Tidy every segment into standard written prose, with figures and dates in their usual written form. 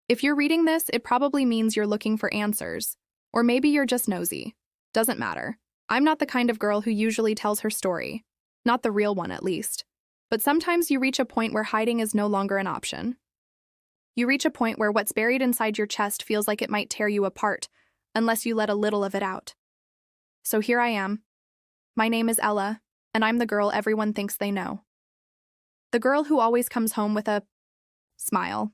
If you're reading this, it probably means you're looking for answers. Or maybe you're just nosy. Doesn't matter. I'm not the kind of girl who usually tells her story. Not the real one, at least. But sometimes you reach a point where hiding is no longer an option. You reach a point where what's buried inside your chest feels like it might tear you apart, unless you let a little of it out. So here I am. My name is Ella, and I'm the girl everyone thinks they know. The girl who always comes home with a smile.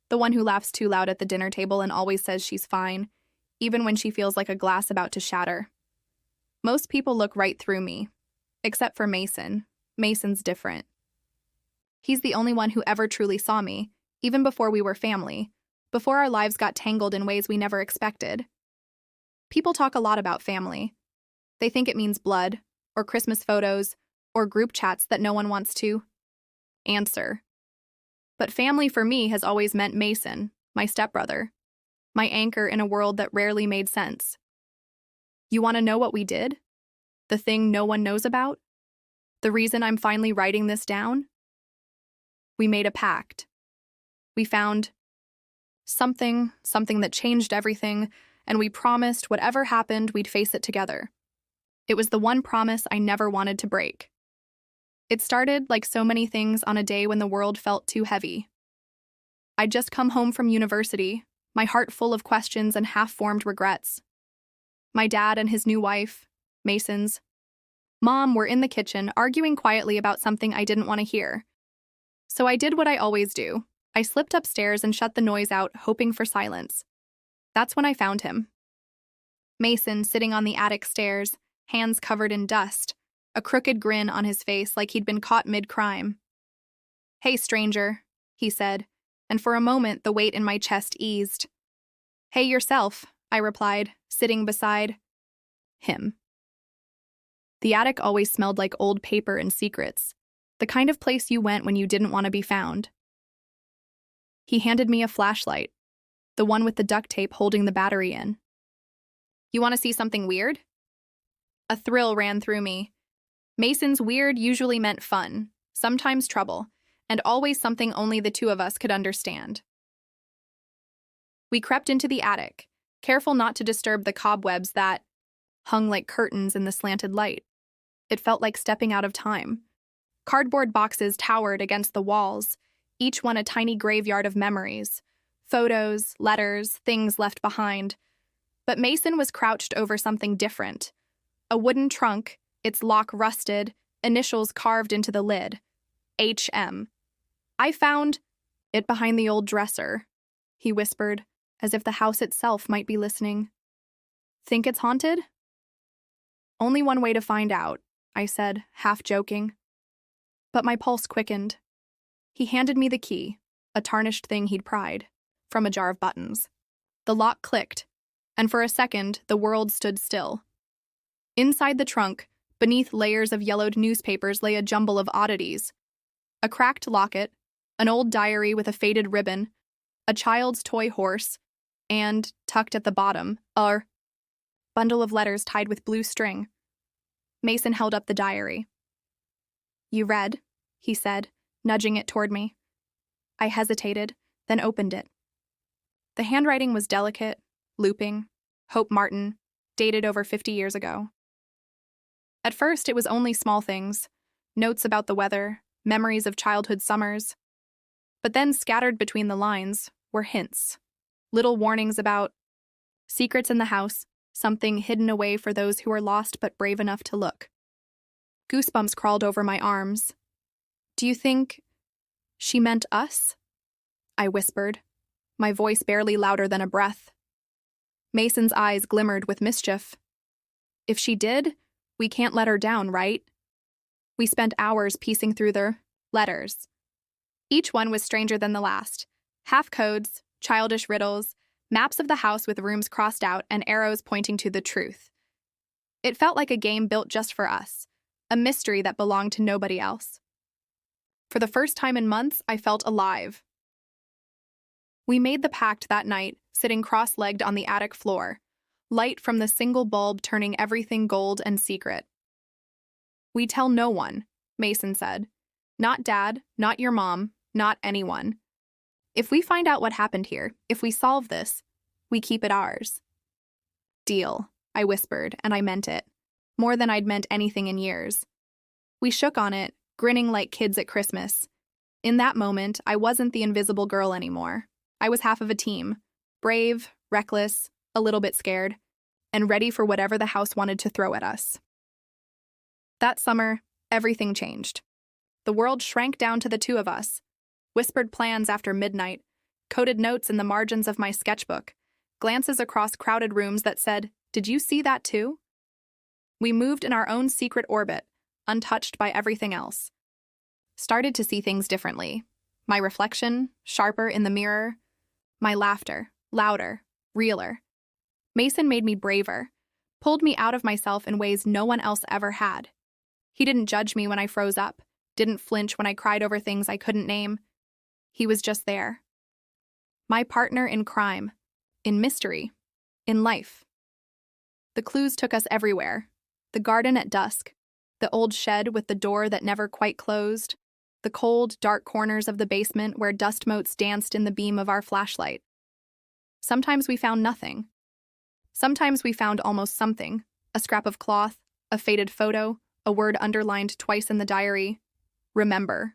The one who laughs too loud at the dinner table and always says she's fine, even when she feels like a glass about to shatter. Most people look right through me, except for Mason. Mason's different. He's the only one who ever truly saw me, even before we were family, before our lives got tangled in ways we never expected. People talk a lot about family. They think it means blood, or Christmas photos, or group chats that no one wants to answer. But family for me has always meant Mason, my stepbrother, my anchor in a world that rarely made sense. You want to know what we did? The thing no one knows about? The reason I'm finally writing this down? We made a pact. We found something that changed everything, and we promised whatever happened, we'd face it together. It was the one promise I never wanted to break. It started, like so many things, on a day when the world felt too heavy. I'd just come home from university, my heart full of questions and half-formed regrets. My dad and his new wife, Mason's mom, were in the kitchen arguing quietly about something I didn't want to hear. So I did what I always do. I slipped upstairs and shut the noise out, hoping for silence. That's when I found him. Mason sitting on the attic stairs, hands covered in dust, a crooked grin on his face like he'd been caught mid-crime. "Hey, stranger," he said, and for a moment the weight in my chest eased. "Hey yourself," I replied, sitting beside him. The attic always smelled like old paper and secrets, the kind of place you went when you didn't want to be found. He handed me a flashlight, the one with the duct tape holding the battery in. "You want to see something weird?" A thrill ran through me. Mason's weird usually meant fun, sometimes trouble, and always something only the two of us could understand. We crept into the attic, careful not to disturb the cobwebs that hung like curtains in the slanted light. It felt like stepping out of time. Cardboard boxes towered against the walls, each one a tiny graveyard of memories, photos, letters, things left behind. But Mason was crouched over something different. A wooden trunk, its lock rusted, initials carved into the lid. HM. "I found it behind the old dresser," he whispered, as if the house itself might be listening. "Think it's haunted?" "Only one way to find out," I said, half joking. But my pulse quickened. He handed me the key, a tarnished thing he'd pried, from a jar of buttons. The lock clicked, and for a second the world stood still. Inside the trunk, beneath layers of yellowed newspapers, lay a jumble of oddities. A cracked locket, an old diary with a faded ribbon, a child's toy horse, and, tucked at the bottom, a bundle of letters tied with blue string. Mason held up the diary. "You read?" he said, nudging it toward me. I hesitated, then opened it. The handwriting was delicate, looping, Hope Martin, dated over 50 years ago. At first, it was only small things, notes about the weather, memories of childhood summers. But then, scattered between the lines, were hints, little warnings about secrets in the house, something hidden away for those who are lost but brave enough to look. Goosebumps crawled over my arms. "Do you think she meant us?" I whispered, my voice barely louder than a breath. Mason's eyes glimmered with mischief. "If she did, we can't let her down, right?" We spent hours piecing through the letters. Each one was stranger than the last. Half-codes, childish riddles, maps of the house with rooms crossed out, and arrows pointing to the truth. It felt like a game built just for us, a mystery that belonged to nobody else. For the first time in months, I felt alive. We made the pact that night, sitting cross-legged on the attic floor, light from the single bulb turning everything gold and secret. "We tell no one," Mason said. "Not Dad, not your mom, not anyone. If we find out what happened here, if we solve this, we keep it ours. Deal, I whispered, and I meant it. More than I'd meant anything in years. We shook on it, grinning like kids at Christmas. In that moment, I wasn't the invisible girl anymore. I was half of a team. Brave, reckless, a little bit scared, and ready for whatever the house wanted to throw at us. That summer, everything changed. The world shrank down to the two of us. Whispered plans after midnight, coded notes in the margins of my sketchbook, glances across crowded rooms that said, "Did you see that too?" We moved in our own secret orbit, untouched by everything else. Started to see things differently. My reflection, sharper in the mirror. My laughter, louder, realer. Mason made me braver, pulled me out of myself in ways no one else ever had. He didn't judge me when I froze up, didn't flinch when I cried over things I couldn't name. He was just there. My partner in crime, in mystery, in life. The clues took us everywhere. The garden at dusk, the old shed with the door that never quite closed, the cold, dark corners of the basement where dust motes danced in the beam of our flashlight. Sometimes we found nothing. Sometimes we found almost something, a scrap of cloth, a faded photo, a word underlined twice in the diary. Remember.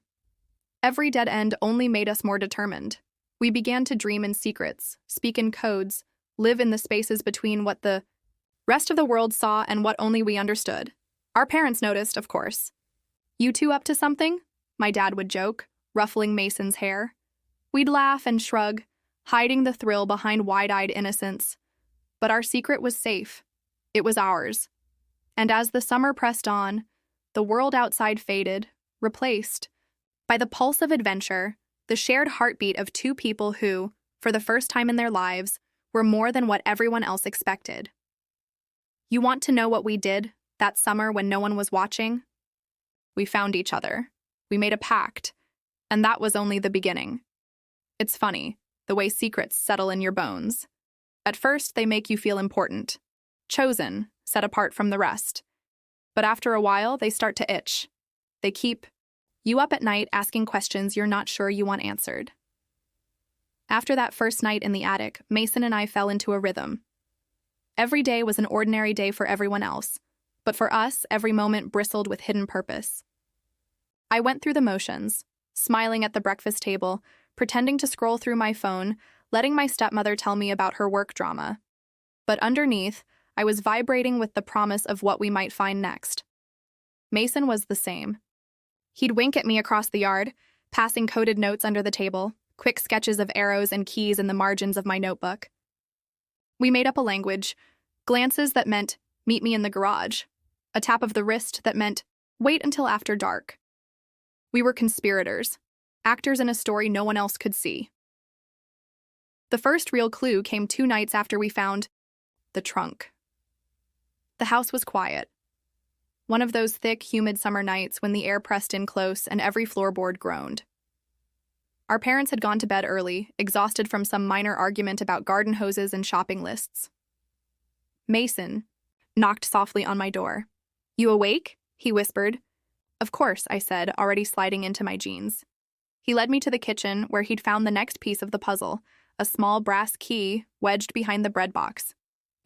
Every dead end only made us more determined. We began to dream in secrets, speak in codes, live in the spaces between what the rest of the world saw and what only we understood. Our parents noticed, of course. "You two up to something?" my dad would joke, ruffling Mason's hair. We'd laugh and shrug, hiding the thrill behind wide-eyed innocence. But our secret was safe. It was ours. And as the summer pressed on, the world outside faded, replaced by the pulse of adventure, the shared heartbeat of two people who, for the first time in their lives, were more than what everyone else expected. You want to know what we did that summer when no one was watching? We found each other. We made a pact, and that was only the beginning. It's funny, the way secrets settle in your bones. At first, they make you feel important, chosen, set apart from the rest. But after a while, they start to itch. They keep you up at night asking questions you're not sure you want answered. After that first night in the attic, Mason and I fell into a rhythm. Every day was an ordinary day for everyone else, but for us, every moment bristled with hidden purpose. I went through the motions, smiling at the breakfast table, pretending to scroll through my phone, letting my stepmother tell me about her work drama. But underneath, I was vibrating with the promise of what we might find next. Mason was the same. He'd wink at me across the yard, passing coded notes under the table, quick sketches of arrows and keys in the margins of my notebook. We made up a language, glances that meant, "Meet me in the garage," a tap of the wrist that meant, "Wait until after dark." We were conspirators, actors in a story no one else could see. The first real clue came 2 nights after we found the trunk. The house was quiet. One of those thick, humid summer nights when the air pressed in close and every floorboard groaned. Our parents had gone to bed early, exhausted from some minor argument about garden hoses and shopping lists. Mason knocked softly on my door. "You awake?" he whispered. "Of course," I said, already sliding into my jeans. He led me to the kitchen, where he'd found the next piece of the puzzle, a small brass key wedged behind the bread box.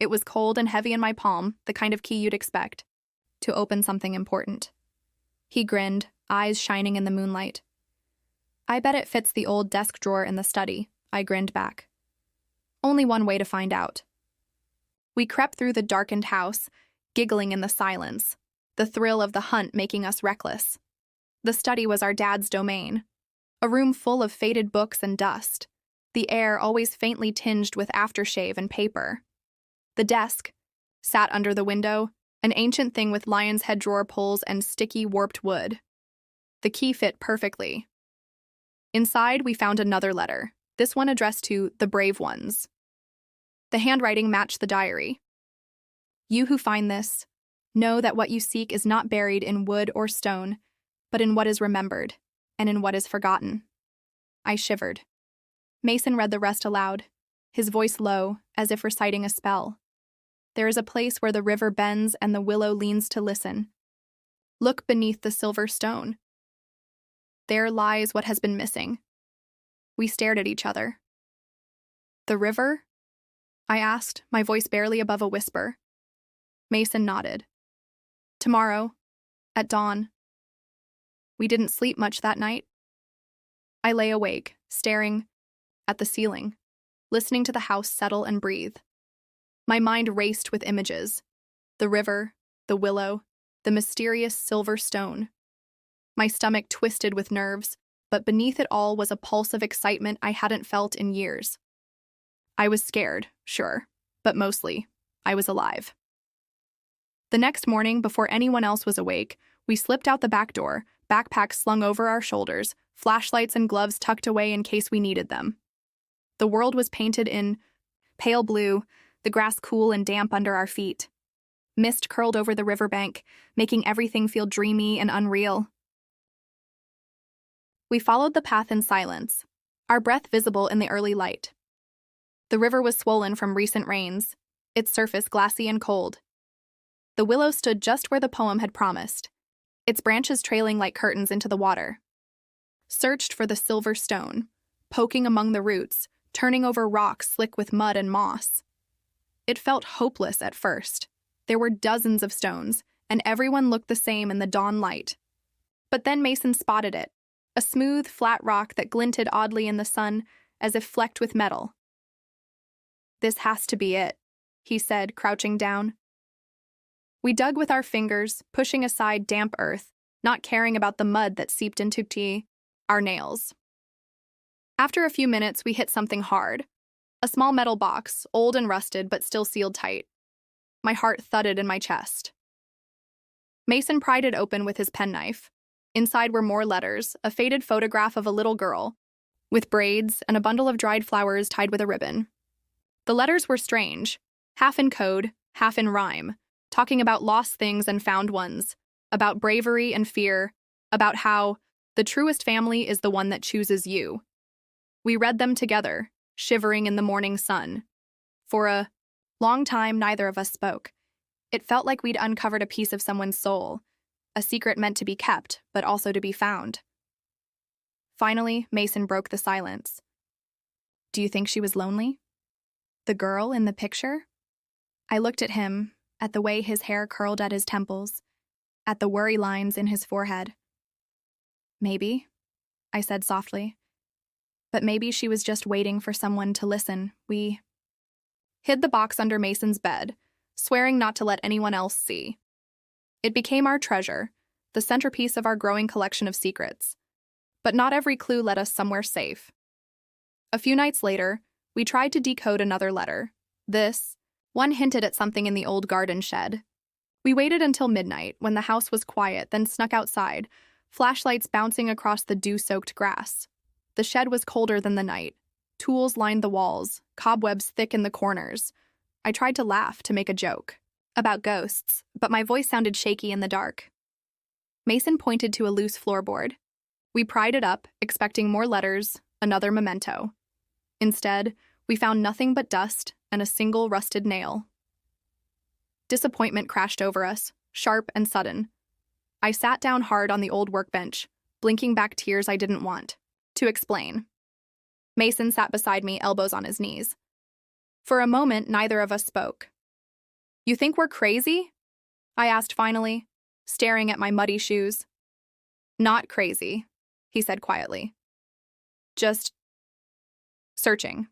It was cold and heavy in my palm, the kind of key you'd expect to open something important. He grinned, eyes shining in the moonlight. "I bet it fits the old desk drawer in the study," I grinned back. "Only one way to find out." We crept through the darkened house, giggling in the silence, the thrill of the hunt making us reckless. The study was our dad's domain, a room full of faded books and dust, the air always faintly tinged with aftershave and paper. The desk sat under the window, an ancient thing with lion's head drawer pulls and sticky, warped wood. The key fit perfectly. Inside, we found another letter, this one addressed to the brave ones. The handwriting matched the diary. "You who find this, know that what you seek is not buried in wood or stone, but in what is remembered, and in what is forgotten." I shivered. Mason read the rest aloud, his voice low, as if reciting a spell. "There is a place where the river bends and the willow leans to listen. Look beneath the silver stone. There lies what has been missing. We stared at each other. "The river?" I asked, my voice barely above a whisper. Mason nodded. "Tomorrow, at dawn." We didn't sleep much that night. I lay awake, staring at the ceiling, listening to the house settle and breathe. My mind raced with images. The river, the willow, the mysterious silver stone. My stomach twisted with nerves, but beneath it all was a pulse of excitement I hadn't felt in years. I was scared, sure, but mostly, I was alive. The next morning, before anyone else was awake, we slipped out the back door, backpacks slung over our shoulders, flashlights and gloves tucked away in case we needed them. The world was painted in pale blue, the grass cool and damp under our feet. Mist curled over the riverbank, making everything feel dreamy and unreal. We followed the path in silence, our breath visible in the early light. The river was swollen from recent rains, its surface glassy and cold. The willow stood just where the poem had promised, its branches trailing like curtains into the water. Searched for the silver stone, poking among the roots, turning over rocks slick with mud and moss. It felt hopeless at first. There were dozens of stones, and everyone looked the same in the dawn light. But then Mason spotted it, a smooth, flat rock that glinted oddly in the sun, as if flecked with metal. "This has to be it," he said, crouching down. We dug with our fingers, pushing aside damp earth, not caring about the mud that seeped into our nails. After a few minutes, we hit something hard. A small metal box, old and rusted but still sealed tight. My heart thudded in my chest. Mason pried it open with his penknife. Inside were more letters, a faded photograph of a little girl, with braids and a bundle of dried flowers tied with a ribbon. The letters were strange, half in code, half in rhyme, talking about lost things and found ones, about bravery and fear, about how the truest family is the one that chooses you. We read them together, shivering in the morning sun. For a long time, neither of us spoke. It felt like we'd uncovered a piece of someone's soul, a secret meant to be kept, but also to be found. Finally, Mason broke the silence. "Do you think she was lonely? The girl in the picture?" I looked at him, at the way his hair curled at his temples, at the worry lines in his forehead. "Maybe," I said softly. "But maybe she was just waiting for someone to listen." We hid the box under Mason's bed, swearing not to let anyone else see. It became our treasure, the centerpiece of our growing collection of secrets. But not every clue led us somewhere safe. A few nights later, we tried to decode another letter. This one hinted at something in the old garden shed. We waited until midnight, when the house was quiet, then snuck outside, flashlights bouncing across the dew-soaked grass. The shed was colder than the night. Tools lined the walls, cobwebs thick in the corners. I tried to laugh, to make a joke about ghosts, but my voice sounded shaky in the dark. Mason pointed to a loose floorboard. We pried it up, expecting more letters, another memento. Instead, we found nothing but dust and a single rusted nail. Disappointment crashed over us, sharp and sudden. I sat down hard on the old workbench, blinking back tears I didn't want to explain. Mason sat beside me, elbows on his knees. For a moment, neither of us spoke. "You think we're crazy?" I asked finally, staring at my muddy shoes. "Not crazy," he said quietly. "Just searching."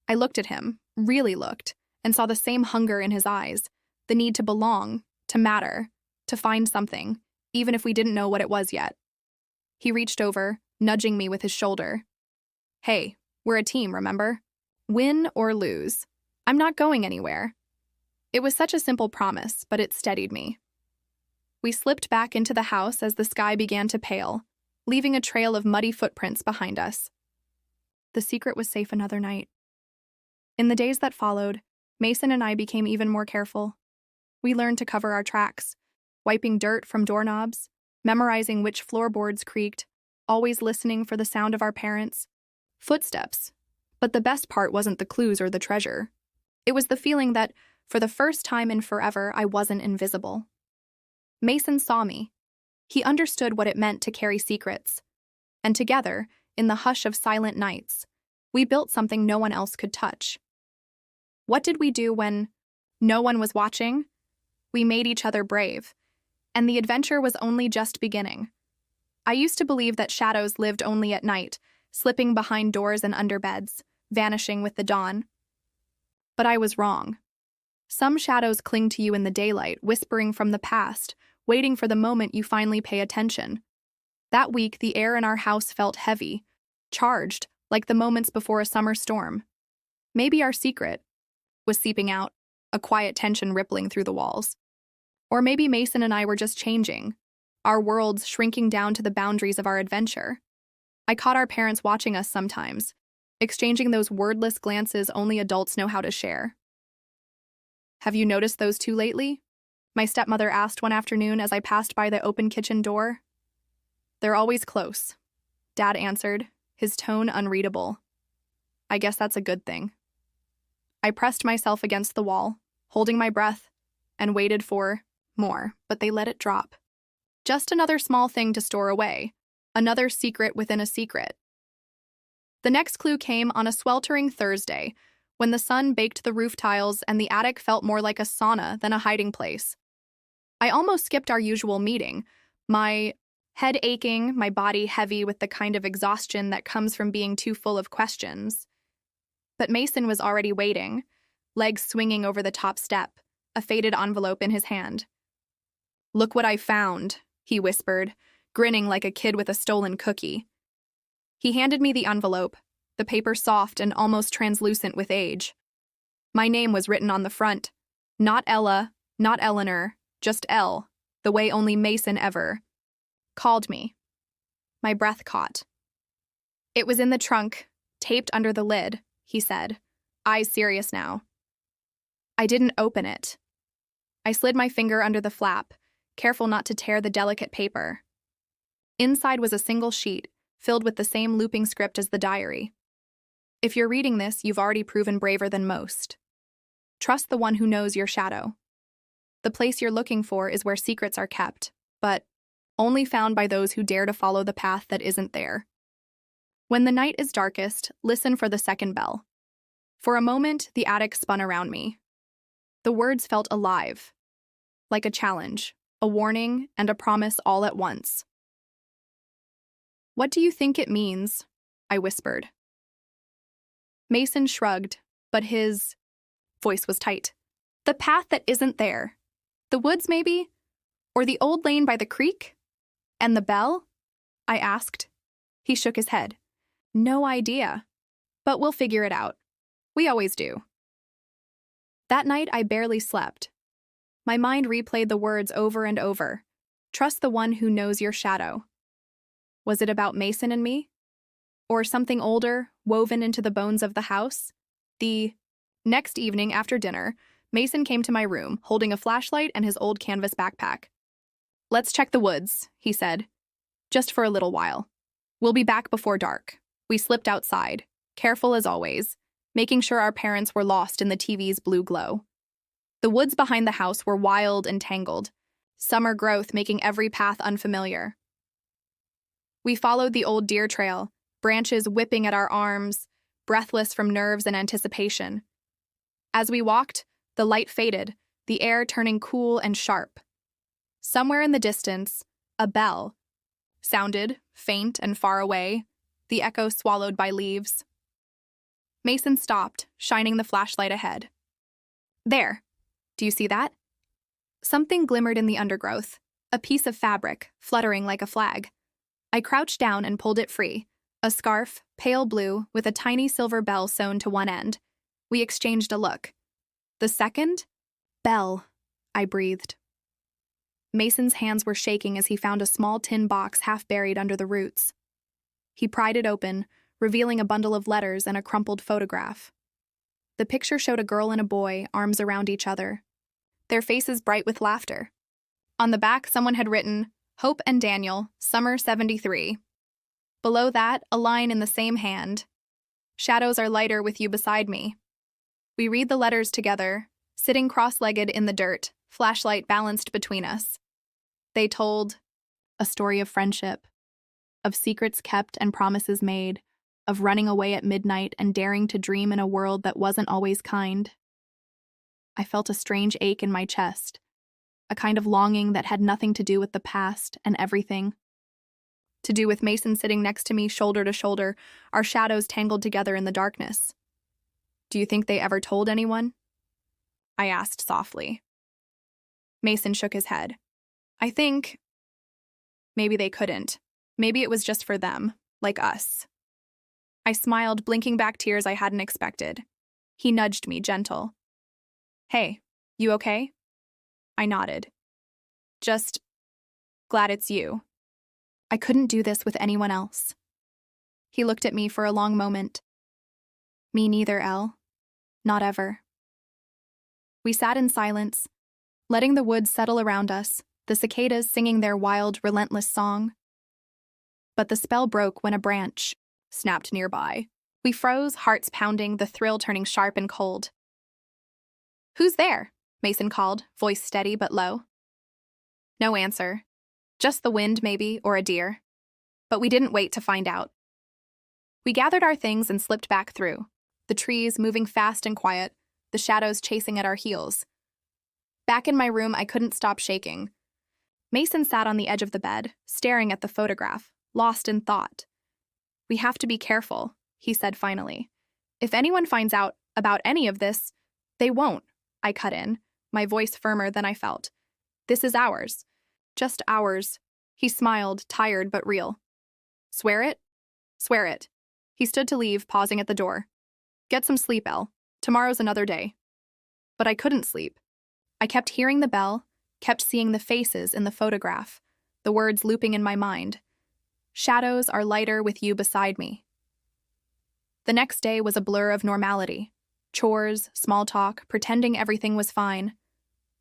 I looked at him, really looked, and saw the same hunger in his eyes, the need to belong, to matter, to find something, even if we didn't know what it was yet. He reached over, nudging me with his shoulder. "Hey, we're a team, remember? Win or lose. I'm not going anywhere." It was such a simple promise, but it steadied me. We slipped back into the house as the sky began to pale, leaving a trail of muddy footprints behind us. The secret was safe another night. In the days that followed, Mason and I became even more careful. We learned to cover our tracks, wiping dirt from doorknobs, memorizing which floorboards creaked, always listening for the sound of our parents' footsteps. But the best part wasn't the clues or the treasure. It was the feeling that, for the first time in forever, I wasn't invisible. Mason saw me. He understood what it meant to carry secrets. And together, in the hush of silent nights, we built something no one else could touch. What did we do when no one was watching? We made each other brave, and the adventure was only just beginning. I used to believe that shadows lived only at night, slipping behind doors and under beds, vanishing with the dawn. But I was wrong. Some shadows cling to you in the daylight, whispering from the past, waiting for the moment you finally pay attention. That week, the air in our house felt heavy, charged, like the moments before a summer storm. Maybe our secret was seeping out, a quiet tension rippling through the walls. Or maybe Mason and I were just changing, our worlds shrinking down to the boundaries of our adventure. I caught our parents watching us sometimes, exchanging those wordless glances only adults know how to share. "Have you noticed those two lately?" my stepmother asked one afternoon as I passed by the open kitchen door. "They're always close," Dad answered, his tone unreadable. "I guess that's a good thing." I pressed myself against the wall, holding my breath, and waited for more, but they let it drop. Just another small thing to store away, another secret within a secret. The next clue came on a sweltering Thursday, when the sun baked the roof tiles and the attic felt more like a sauna than a hiding place. I almost skipped our usual meeting, my head aching, my body heavy with the kind of exhaustion that comes from being too full of questions. But Mason was already waiting, legs swinging over the top step, a faded envelope in his hand. "Look what I found," he whispered, grinning like a kid with a stolen cookie. He handed me the envelope, the paper soft and almost translucent with age. My name was written on the front. Not Ella, not Eleanor, just L, the way only Mason ever called me. My breath caught. "It was in the trunk, taped under the lid," he said, eyes serious now. I didn't open it. I slid my finger under the flap, careful not to tear the delicate paper. Inside was a single sheet, filled with the same looping script as the diary. If you're reading this, you've already proven braver than most. Trust the one who knows your shadow. The place you're looking for is where secrets are kept, but only found by those who dare to follow the path that isn't there. When the night is darkest, listen for the second bell. For a moment, the attic spun around me. The words felt alive, like a challenge, a warning, and a promise all at once. "What do you think it means?" I whispered. Mason shrugged, but his voice was tight. "The path that isn't there. The woods, maybe? Or the old lane by the creek? And the bell?" I asked. He shook his head. "No idea. But we'll figure it out. We always do." That night, I barely slept. My mind replayed the words over and over. Trust the one who knows your shadow. Was it about Mason and me? Or something older, woven into the bones of the house? The next evening after dinner, Mason came to my room, holding a flashlight and his old canvas backpack. "Let's check the woods," he said. "Just for a little while. We'll be back before dark." We slipped outside, careful as always, making sure our parents were lost in the TV's blue glow. The woods behind the house were wild and tangled, summer growth making every path unfamiliar. We followed the old deer trail, branches whipping at our arms, breathless from nerves and anticipation. As we walked, the light faded, the air turning cool and sharp. Somewhere in the distance, a bell sounded, faint and far away, the echo swallowed by leaves. Mason stopped, shining the flashlight ahead. "There. Do you see that?" Something glimmered in the undergrowth, a piece of fabric, fluttering like a flag. I crouched down and pulled it free, a scarf, pale blue, with a tiny silver bell sewn to one end. We exchanged a look. "The second? Bell," I breathed. Mason's hands were shaking as he found a small tin box half buried under the roots. He pried it open, revealing a bundle of letters and a crumpled photograph. The picture showed a girl and a boy, arms around each other, their faces bright with laughter. On the back, someone had written, "Hope and Daniel, Summer 73. Below that, a line in the same hand, "Shadows are lighter with you beside me." We read the letters together, sitting cross-legged in the dirt, flashlight balanced between us. They told a story of friendship, of secrets kept and promises made, of running away at midnight and daring to dream in a world that wasn't always kind. I felt a strange ache in my chest, a kind of longing that had nothing to do with the past and everything to do with Mason sitting next to me shoulder to shoulder, our shadows tangled together in the darkness. "Do you think they ever told anyone?" I asked softly. Mason shook his head. "I think maybe they couldn't. Maybe it was just for them, like us." I smiled, blinking back tears I hadn't expected. He nudged me, gentle. "Hey, you okay?" I nodded. "Just glad it's you. I couldn't do this with anyone else." He looked at me for a long moment. "Me neither, Elle. Not ever." We sat in silence, letting the woods settle around us, the cicadas singing their wild, relentless song. But the spell broke when a branch snapped nearby. We froze, hearts pounding, the thrill turning sharp and cold. "Who's there?" Mason called, voice steady but low. No answer. Just the wind, maybe, or a deer. But we didn't wait to find out. We gathered our things and slipped back through, the trees moving fast and quiet, the shadows chasing at our heels. Back in my room, I couldn't stop shaking. Mason sat on the edge of the bed, staring at the photograph, lost in thought. "We have to be careful," he said finally. "If anyone finds out about any of this, they won't," I cut in, my voice firmer than I felt. "This is ours. Just ours." He smiled, tired but real. "Swear it?" "Swear it." He stood to leave, pausing at the door. "Get some sleep, Elle. Tomorrow's another day." But I couldn't sleep. I kept hearing the bell, kept seeing the faces in the photograph, the words looping in my mind. "Shadows are lighter with you beside me." The next day was a blur of normality. Chores, small talk, pretending everything was fine.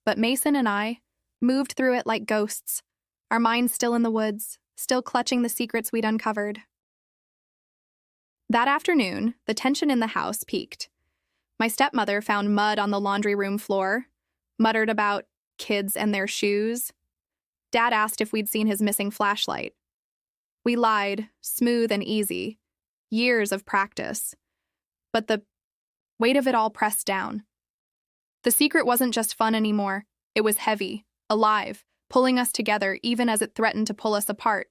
But Mason and I moved through it like ghosts, our minds still in the woods, still clutching the secrets we'd uncovered. That afternoon, the tension in the house peaked. My stepmother found mud on the laundry room floor, muttered about kids and their shoes. Dad asked if we'd seen his missing flashlight. We lied, smooth and easy, years of practice. But the weight of it all pressed down. The secret wasn't just fun anymore. It was heavy, alive, pulling us together even as it threatened to pull us apart.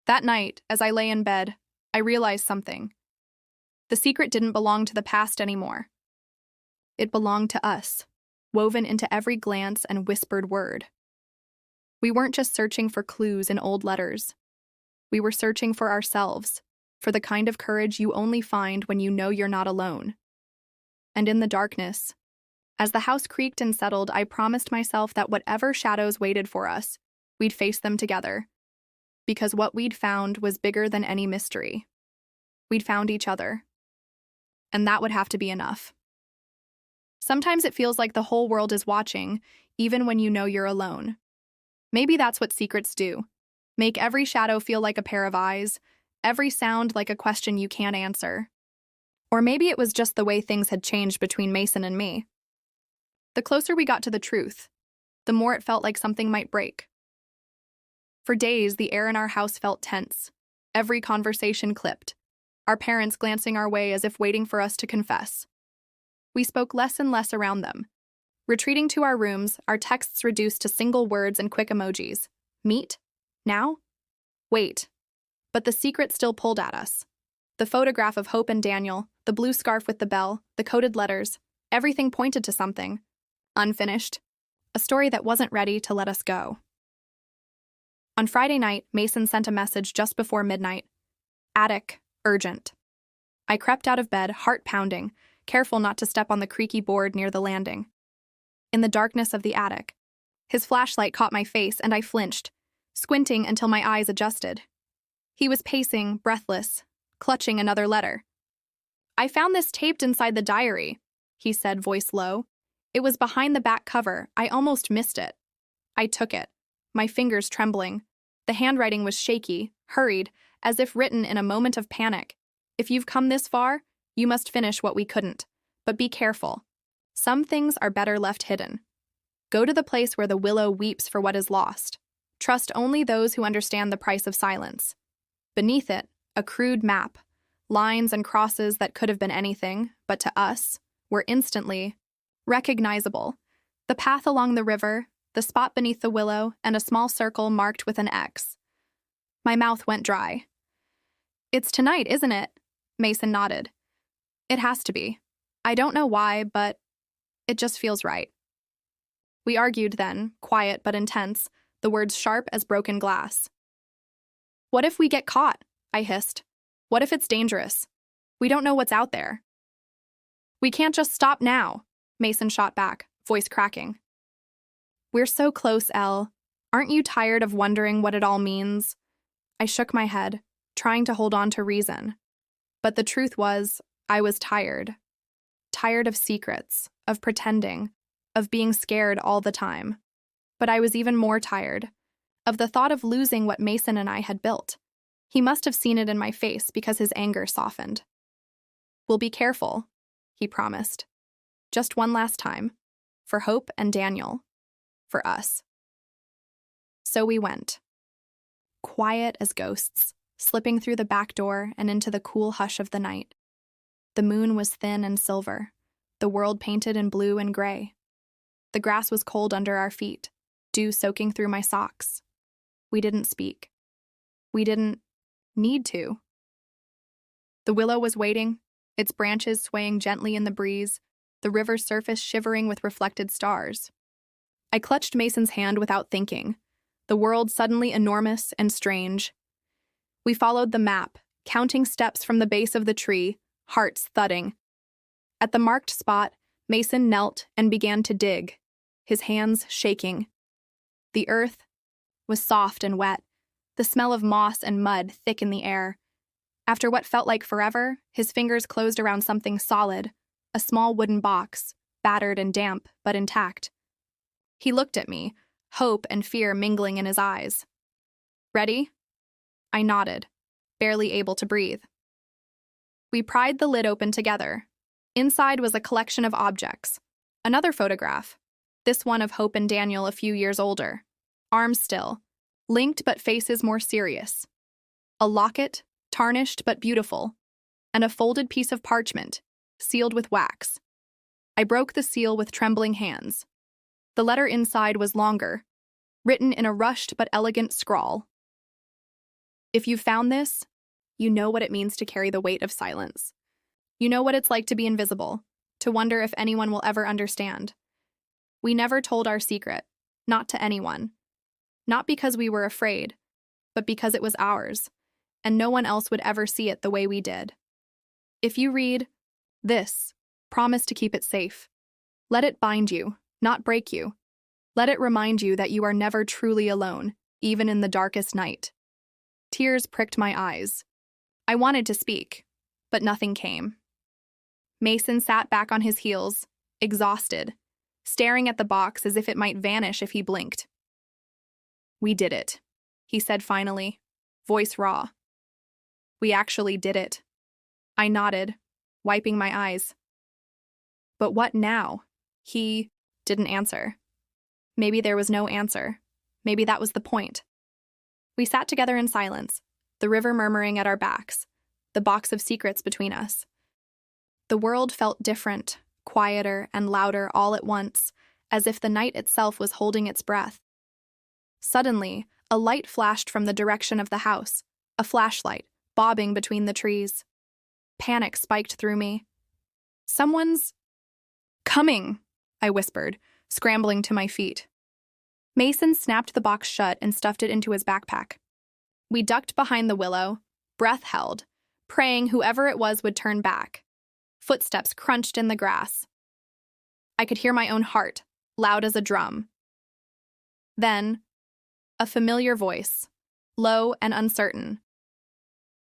That night, as I lay in bed, I realized something. The secret didn't belong to the past anymore. It belonged to us, woven into every glance and whispered word. We weren't just searching for clues in old letters. We were searching for ourselves, for the kind of courage you only find when you know you're not alone. And in the darkness, as the house creaked and settled, I promised myself that whatever shadows waited for us, we'd face them together. Because what we'd found was bigger than any mystery. We'd found each other. And that would have to be enough. Sometimes it feels like the whole world is watching, even when you know you're alone. Maybe that's what secrets do. Make every shadow feel like a pair of eyes, every sound like a question you can't answer. Or maybe it was just the way things had changed between Mason and me. The closer we got to the truth, the more it felt like something might break. For days, the air in our house felt tense. Every conversation clipped, our parents glancing our way as if waiting for us to confess. We spoke less and less around them. Retreating to our rooms, our texts reduced to single words and quick emojis. Meet? Now? Wait. But the secret still pulled at us. The photograph of Hope and Daniel, the blue scarf with the bell, the coded letters, everything pointed to something. Unfinished. A story that wasn't ready to let us go. On Friday night, Mason sent a message just before midnight. Attic, urgent. I crept out of bed, heart pounding, careful not to step on the creaky board near the landing. In the darkness of the attic, his flashlight caught my face and I flinched, squinting until my eyes adjusted. He was pacing, breathless, clutching another letter. "I found this taped inside the diary," he said, voice low. "It was behind the back cover. I almost missed it." I took it, my fingers trembling. The handwriting was shaky, hurried, as if written in a moment of panic. "If you've come this far, you must finish what we couldn't. But be careful. Some things are better left hidden. Go to the place where the willow weeps for what is lost. Trust only those who understand the price of silence. Beneath it, a crude map, lines and crosses that could have been anything, but to us, were instantly recognizable. The path along the river, the spot beneath the willow, and a small circle marked with an X. My mouth went dry. "It's tonight, isn't it?" Mason nodded. "It has to be. I don't know why, but it just feels right." We argued then, quiet but intense, the words sharp as broken glass. "What if we get caught?" I hissed. "What if it's dangerous? We don't know what's out there." "We can't just stop now," Mason shot back, voice cracking. "We're so close, Elle. Aren't you tired of wondering what it all means?" I shook my head, trying to hold on to reason. But the truth was, I was tired. Tired of secrets, of pretending, of being scared all the time. But I was even more tired of the thought of losing what Mason and I had built. He must have seen it in my face because his anger softened. "We'll be careful," he promised. "Just one last time. For Hope and Daniel. For us." So we went. Quiet as ghosts, slipping through the back door and into the cool hush of the night. The moon was thin and silver, the world painted in blue and gray. The grass was cold under our feet, dew soaking through my socks. We didn't speak. We didn't need to. The willow was waiting, its branches swaying gently in the breeze, the river's surface shivering with reflected stars. I clutched Mason's hand without thinking, the world suddenly enormous and strange. We followed the map, counting steps from the base of the tree, hearts thudding. At the marked spot, Mason knelt and began to dig, his hands shaking. The earth was soft and wet, the smell of moss and mud thick in the air. After what felt like forever, his fingers closed around something solid, a small wooden box, battered and damp, but intact. He looked at me, hope and fear mingling in his eyes. "Ready?" I nodded, barely able to breathe. We pried the lid open together. Inside was a collection of objects. Another photograph, this one of Hope and Daniel a few years older, arms still, linked but faces more serious. A locket, tarnished but beautiful, and a folded piece of parchment, sealed with wax. I broke the seal with trembling hands. The letter inside was longer, written in a rushed but elegant scrawl. "If you found this, you know what it means to carry the weight of silence. You know what it's like to be invisible, to wonder if anyone will ever understand. We never told our secret, not to anyone. Not because we were afraid, but because it was ours, and no one else would ever see it the way we did. If you read this, promise to keep it safe. Let it bind you, not break you. Let it remind you that you are never truly alone, even in the darkest night." Tears pricked my eyes. I wanted to speak, but nothing came. Mason sat back on his heels, exhausted, staring at the box as if it might vanish if he blinked. "We did it," he said finally, voice raw. "We actually did it." I nodded, wiping my eyes. "But what now?" He didn't answer. Maybe there was no answer. Maybe that was the point. We sat together in silence, the river murmuring at our backs, the box of secrets between us. The world felt different, quieter and louder all at once, as if the night itself was holding its breath. Suddenly, a light flashed from the direction of the house, a flashlight, bobbing between the trees. Panic spiked through me. "Someone's coming," I whispered, scrambling to my feet. Mason snapped the box shut and stuffed it into his backpack. We ducked behind the willow, breath held, praying whoever it was would turn back. Footsteps crunched in the grass. I could hear my own heart, loud as a drum. Then, a familiar voice, low and uncertain.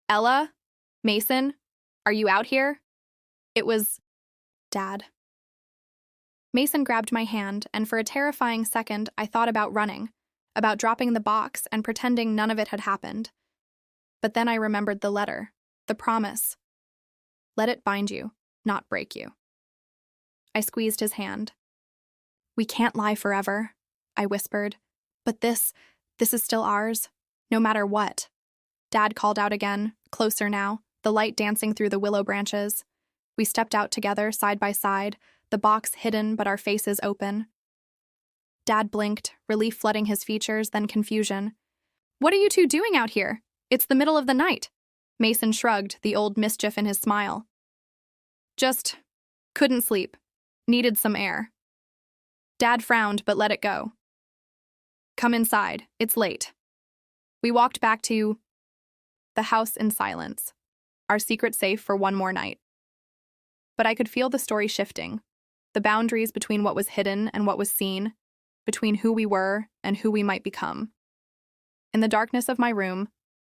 "Ella? Mason? Are you out here?" It was Dad. Mason grabbed my hand, and for a terrifying second, I thought about running, about dropping the box and pretending none of it had happened. But then I remembered the letter, the promise. Let it bind you, not break you. I squeezed his hand. "We can't lie forever," I whispered. "But this This is still ours, no matter what. Dad called out again, closer now, the light dancing through the willow branches. We stepped out together, side by side, the box hidden but our faces open. Dad blinked, relief flooding his features, then confusion. What are you two doing out here? It's the middle of the night. Mason shrugged, the old mischief in his smile. Just couldn't sleep. Needed some air. Dad frowned but let it go. Come inside. It's late. We walked back to the house in silence, our secret safe for one more night. But I could feel the story shifting, the boundaries between what was hidden and what was seen, between who we were and who we might become. In the darkness of my room,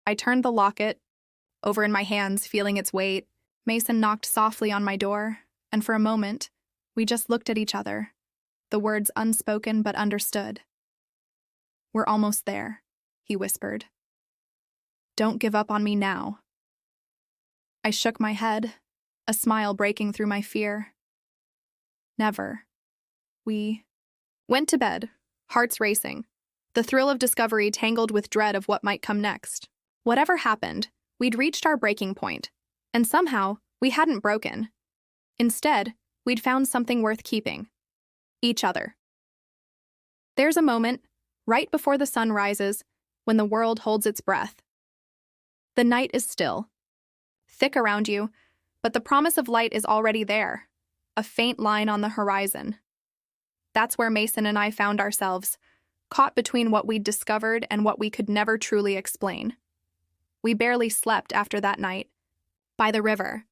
I turned the locket over in my hands, feeling its weight. Mason knocked softly on my door, and for a moment, we just looked at each other, the words unspoken but understood. We're almost there, he whispered. Don't give up on me now. I shook my head, a smile breaking through my fear. Never. We went to bed, hearts racing, the thrill of discovery tangled with dread of what might come next. Whatever happened, we'd reached our breaking point, and somehow we hadn't broken. Instead, we'd found something worth keeping. Each other. There's a moment, right before the sun rises, when the world holds its breath. The night is still, thick around you, but the promise of light is already there, a faint line on the horizon. That's where Mason and I found ourselves, caught between what we'd discovered and what we could never truly explain. We barely slept after that night. By the river,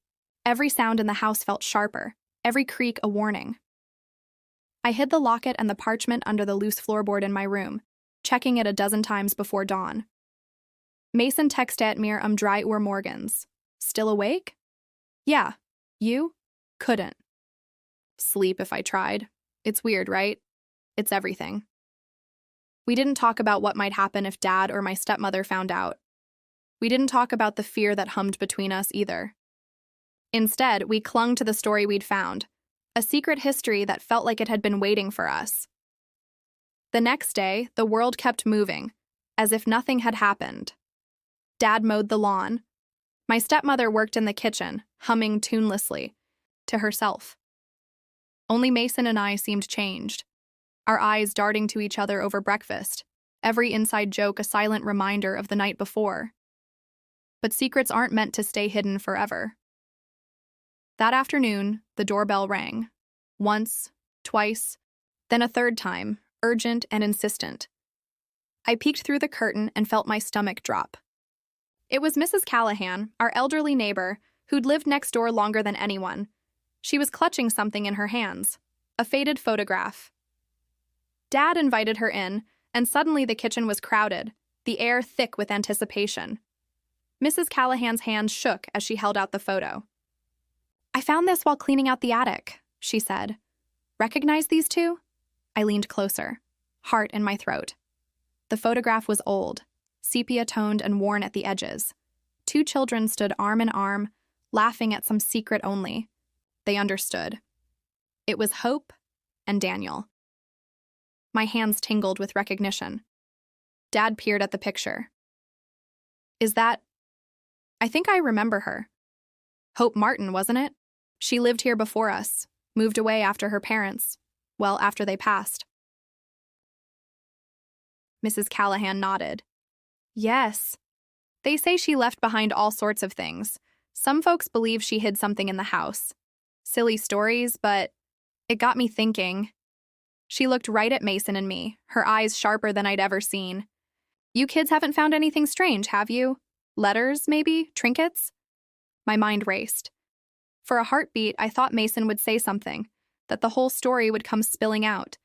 every sound in the house felt sharper, every creak a warning. I hid the locket and the parchment under the loose floorboard in my room, checking it a dozen times before dawn. Mason texted at mir drei Uhr morgens. Still awake? Yeah. You? Couldn't. Sleep if I tried. It's weird, right? It's everything. We didn't talk about what might happen if Dad or my stepmother found out. We didn't talk about the fear that hummed between us either. Instead, we clung to the story we'd found, a secret history that felt like it had been waiting for us. The next day, the world kept moving, as if nothing had happened. Dad mowed the lawn. My stepmother worked in the kitchen, humming tunelessly, to herself. Only Mason and I seemed changed, our eyes darting to each other over breakfast, every inside joke a silent reminder of the night before. But secrets aren't meant to stay hidden forever. That afternoon, the doorbell rang. Once, twice, then a third time, urgent and insistent. I peeked through the curtain and felt my stomach drop. It was Mrs. Callahan, our elderly neighbor, who'd lived next door longer than anyone. She was clutching something in her hands, a faded photograph. Dad invited her in, and suddenly the kitchen was crowded, the air thick with anticipation. Mrs. Callahan's hands shook as she held out the photo. I found this while cleaning out the attic, she said. Recognize these two? I leaned closer, heart in my throat. The photograph was old, sepia-toned and worn at the edges. Two children stood arm in arm, laughing at some secret only. They understood. It was Hope and Daniel. My hands tingled with recognition. Dad peered at the picture. Is that... I think I remember her. Hope Martin, wasn't it? She lived here before us, moved away after her parents. Well, after they passed. Mrs. Callahan nodded. Yes. They say she left behind all sorts of things. Some folks believe she hid something in the house. Silly stories, but it got me thinking. She looked right at Mason and me, her eyes sharper than I'd ever seen. You kids haven't found anything strange, have you? Letters, maybe? Trinkets? My mind raced. For a heartbeat, I thought Mason would say something, that the whole story would come spilling out.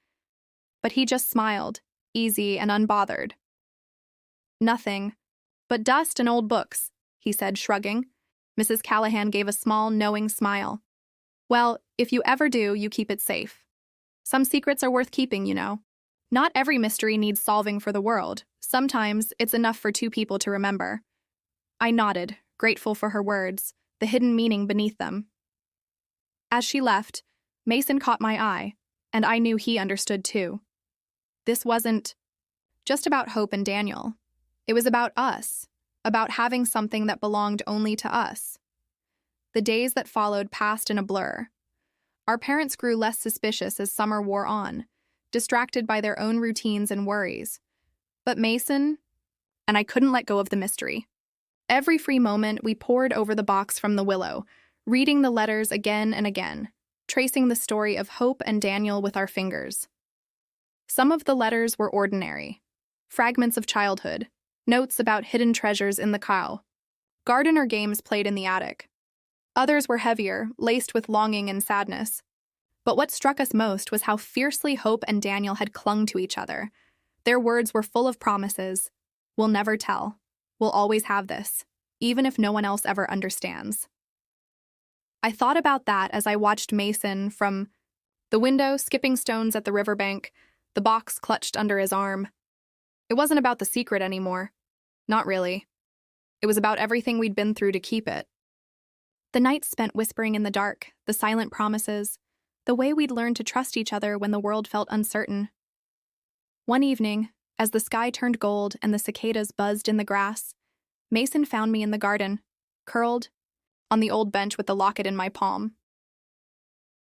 But he just smiled, easy and unbothered. Nothing, but dust and old books, he said, shrugging. Mrs. Callahan gave a small, knowing smile. Well, if you ever do, you keep it safe. Some secrets are worth keeping, you know. Not every mystery needs solving for the world. Sometimes it's enough for two people to remember. I nodded, grateful for her words, the hidden meaning beneath them. As she left, Mason caught my eye, and I knew he understood too. This wasn't just about Hope and Daniel. It was about us, about having something that belonged only to us. The days that followed passed in a blur. Our parents grew less suspicious as summer wore on, distracted by their own routines and worries. But Mason, and I couldn't let go of the mystery. Every free moment, we pored over the box from the willow, reading the letters again and again, tracing the story of Hope and Daniel with our fingers. Some of the letters were ordinary, fragments of childhood, notes about hidden treasures in the cow, garden or games played in the attic. Others were heavier, laced with longing and sadness. But what struck us most was how fiercely Hope and Daniel had clung to each other. Their words were full of promises. We'll never tell. We'll always have this, even if no one else ever understands. I thought about that as I watched Mason from the window, skipping stones at the riverbank, the box clutched under his arm. It wasn't about the secret anymore. Not really. It was about everything we'd been through to keep it. The nights spent whispering in the dark, the silent promises, the way we'd learned to trust each other when the world felt uncertain. One evening, as the sky turned gold and the cicadas buzzed in the grass, Mason found me in the garden, curled on the old bench with the locket in my palm.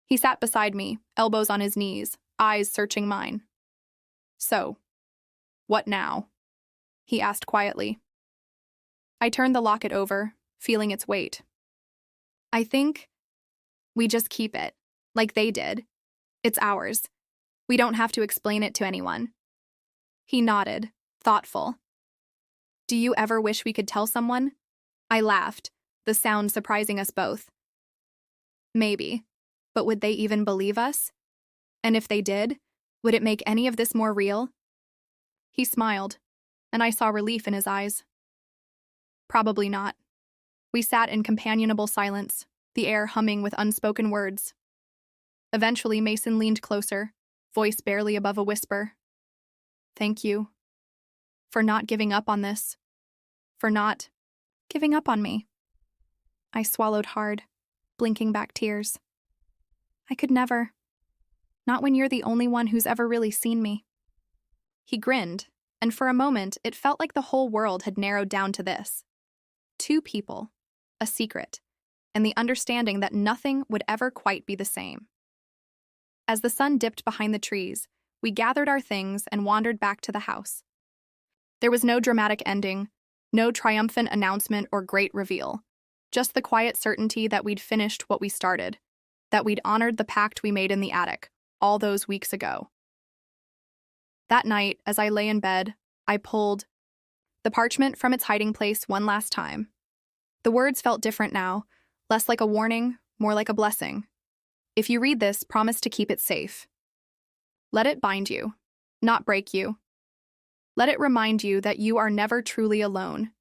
He sat beside me, elbows on his knees, eyes searching mine. "So, what now?" he asked quietly. I turned the locket over, feeling its weight. "I think we just keep it, like they did. It's ours. We don't have to explain it to anyone." He nodded, thoughtful. "Do you ever wish we could tell someone?" I laughed, the sound surprising us both. "Maybe, but would they even believe us? And if they did, would it make any of this more real?" He smiled, and I saw relief in his eyes. "Probably not." We sat in companionable silence, the air humming with unspoken words. Eventually, Mason leaned closer, voice barely above a whisper. "Thank you for not giving up on this, for not giving up on me." I swallowed hard, blinking back tears. "I could never. Not when you're the only one who's ever really seen me." He grinned, and for a moment, it felt like the whole world had narrowed down to this. Two people, a secret, and the understanding that nothing would ever quite be the same. As the sun dipped behind the trees, we gathered our things and wandered back to the house. There was no dramatic ending, no triumphant announcement or great reveal, just the quiet certainty that we'd finished what we started, that we'd honored the pact we made in the attic all those weeks ago. That night, as I lay in bed, I pulled the parchment from its hiding place one last time. The words felt different now, less like a warning, more like a blessing. If you read this, promise to keep it safe. Let it bind you, not break you. Let it remind you that you are never truly alone,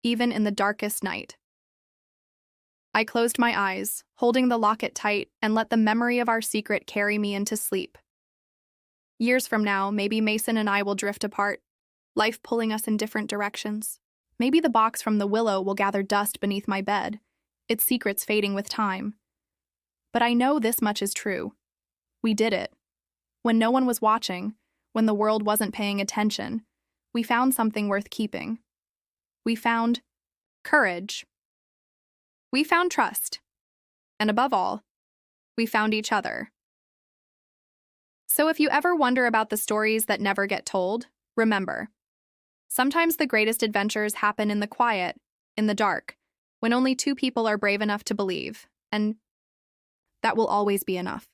even in the darkest night. I closed my eyes, holding the locket tight, and let the memory of our secret carry me into sleep. Years from now, maybe Mason and I will drift apart, life pulling us in different directions. Maybe the box from the willow will gather dust beneath my bed, its secrets fading with time. But I know this much is true. We did it. When no one was watching, when the world wasn't paying attention, we found something worth keeping. We found courage. We found trust. And above all, we found each other. So if you ever wonder about the stories that never get told, remember, sometimes the greatest adventures happen in the quiet, in the dark, when only two people are brave enough to believe, and that will always be enough.